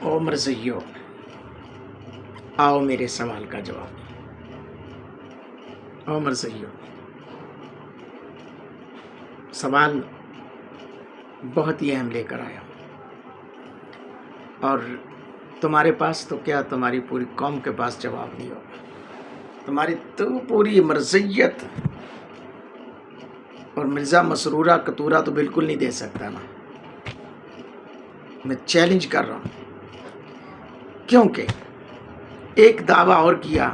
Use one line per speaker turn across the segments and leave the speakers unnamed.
او مرزیو، آؤ میرے سوال کا جواب۔ او مرزیو، سوال بہت ہی اہم لے کر آیا ہوں، اور تمہارے پاس تو کیا، تمہاری پوری قوم کے پاس جواب نہیں ہوگا۔ تمہاری تو پوری مرزیت اور مرزا مسرورہ کتورہ تو بالکل نہیں دے سکتا نا۔ میں چیلنج کر رہا ہوں، کیونکہ ایک دعویٰ اور کیا،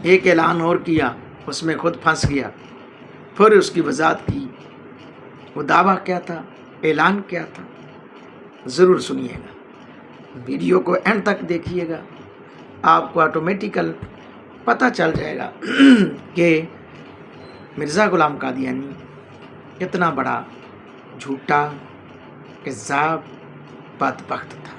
ایک اعلان اور کیا، اس میں خود پھنس گیا، پھر اس کی وضاحت کی۔ وہ دعویٰ کیا تھا، اعلان کیا تھا، ضرور سنیے گا، ویڈیو کو اینڈ تک دیکھیے گا، آپ کو آٹومیٹیکل پتہ چل جائے گا کہ مرزا غلام قادیانی کتنا بڑا جھوٹا کذاب بدبخت تھا۔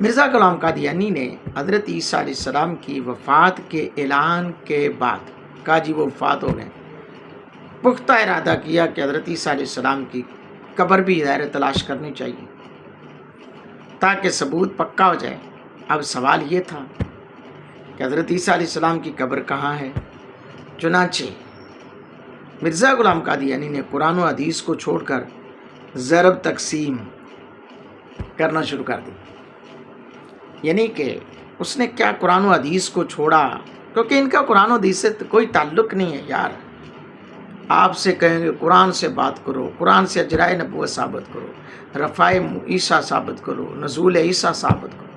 مرزا غلام قادیانی نے حضرت عیسیٰ علیہ السلام کی وفات کے اعلان کے بعد کہا جی وہ وفات ہو گئے، پختہ ارادہ کیا کہ حضرت عیسیٰ علیہ السلام کی قبر بھی ظاہر تلاش کرنی چاہیے تاکہ ثبوت پکا ہو جائے۔ اب سوال یہ تھا کہ حضرت عیسیٰ علیہ السلام کی قبر کہاں ہے؟ چنانچہ مرزا غلام قادیانی نے قرآن و حدیث کو چھوڑ کر ضرب تقسیم کرنا شروع کر دی، یعنی کہ اس نے کیا قرآن و حدیث کو چھوڑا، کیونکہ ان کا قرآن و حدیث سے کوئی تعلق نہیں ہے یار۔ آپ سے کہیں گے قرآن سے بات کرو، قرآن سے اجرائے نبوت ثابت کرو، رفع عیسیٰ ثابت کرو، نزول عیسیٰ ثابت کرو،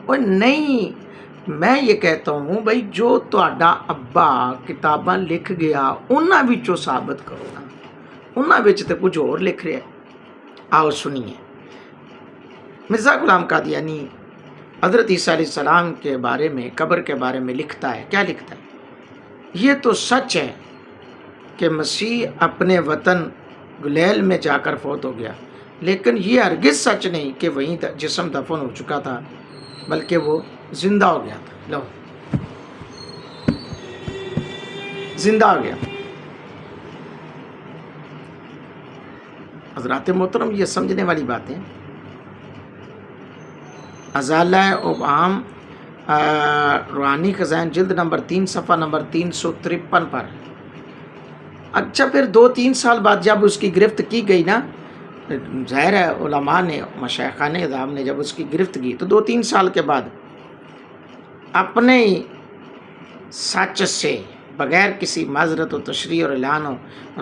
اور نہیں، میں یہ کہتا ہوں بھائی جو تہاڈا ابا کتاباں لکھ گیا انہاں وچوں ثابت کرو نا، انہاں وچ تے کچھ اور لکھ رہا ہے۔ آؤ سنیے، مرزا غلام قادیانی حضرت عیسیٰ علیہ السلام کے بارے میں، قبر کے بارے میں لکھتا ہے، کیا لکھتا ہے؟ یہ تو سچ ہے کہ مسیح اپنے وطن گلیل میں جا کر فوت ہو گیا، لیکن یہ ہرگز سچ نہیں کہ وہیں جسم دفن ہو چکا تھا، بلکہ وہ زندہ ہو گیا تھا۔ لو، زندہ ہو گیا۔ حضرات محترم، یہ سمجھنے والی باتیں ازالہ ابہام روحانی خزائن جلد نمبر 3 صفحہ نمبر 353 پر۔ اچھا، پھر 2-3 سال بعد جب اس کی گرفت کی گئی نا، ظاہر ہے علماء نے، مشائخان اعظام نے جب اس کی گرفت کی تو 2-3 سال کے بعد اپنے سچ سے بغیر کسی معذرت و تشریح اور اعلان و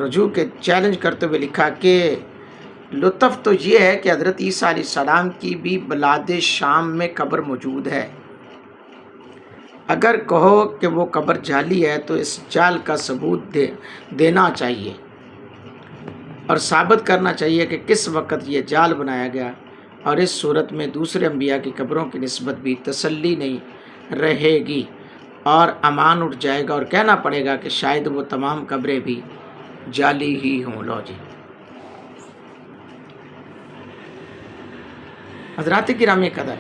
رجوع کے چیلنج کرتے ہوئے لکھا کہ لطف تو یہ ہے کہ حضرت عیسیٰ علیہ السلام کی بھی بلاد شام میں قبر موجود ہے۔ اگر کہو کہ وہ قبر جعلی ہے تو اس جعل کا ثبوت دینا چاہیے اور ثابت کرنا چاہیے کہ کس وقت یہ جعل بنایا گیا، اور اس صورت میں دوسرے انبیاء کی قبروں کی نسبت بھی تسلی نہیں رہے گی اور امان اٹھ جائے گا، اور کہنا پڑے گا کہ شاید وہ تمام قبریں بھی جعلی ہی ہوں۔ لو جی، حضرات گرامی قدر،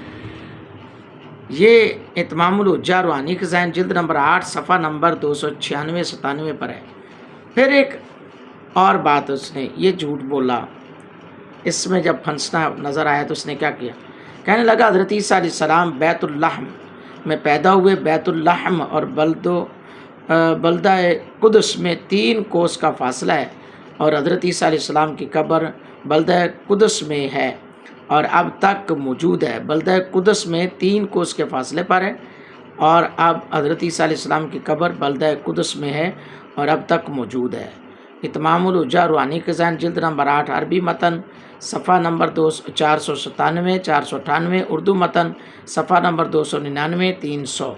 یہ اتمام الحجہ روحانی خزائن جلد نمبر 8 صفحہ نمبر 296-97 پر ہے۔ پھر ایک اور بات اس نے یہ جھوٹ بولا، اس میں جب پھنسنا نظر آیا تو اس نے کیا کیا، کہنے لگا حضرت عیسیٰ علیہ السلام بیت اللحم میں پیدا ہوئے، بیت اللحم اور بلدہ قدس میں 3 کوس کا فاصلہ ہے، اور حضرت عیسیٰ علیہ السلام کی قبر بلدہ قدس میں ہے اور اب تک موجود ہے۔ بلدہ قدس میں 3 کوس کے فاصلے پر ہے، اور اب حضرت عیسیٰ علیہ السلام کی قبر بلدہ قدس میں ہے اور اب تک موجود ہے۔ اتمام الحجہ روحانی خزائن جلد نمبر 8 عربی متن صفحہ نمبر 497-498، اردو متن صفحہ نمبر 299-300۔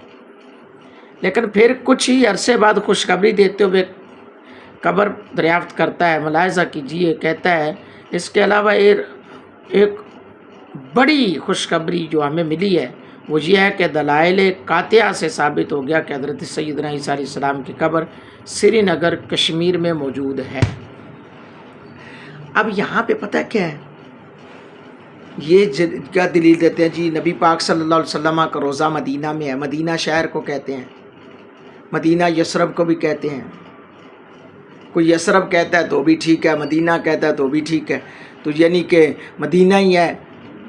لیکن پھر کچھ ہی عرصے بعد خوشخبری دیتے ہوئے قبر دریافت کرتا ہے۔ ملاحظہ کیجیے، کہتا ہے اس کے علاوہ ایک بڑی خوشخبری جو ہمیں ملی ہے وہ یہ ہے کہ دلائل قاطعہ سے ثابت ہو گیا کہ حضرت سیدنا عیسیٰ علیہ السلام کی قبر سری نگر کشمیر میں موجود ہے۔ اب یہاں پہ پتہ کیا ہے، یہ کیا دلیل دیتے ہیں جی نبی پاک صلی اللہ علیہ وسلم کا روزہ مدینہ میں ہے، مدینہ شہر کو کہتے ہیں، مدینہ یثرب کو بھی کہتے ہیں، کوئی یثرب کہتا ہے تو بھی ٹھیک ہے، مدینہ کہتا ہے تو بھی ٹھیک ہے، تو یعنی کہ مدینہ ہی ہے،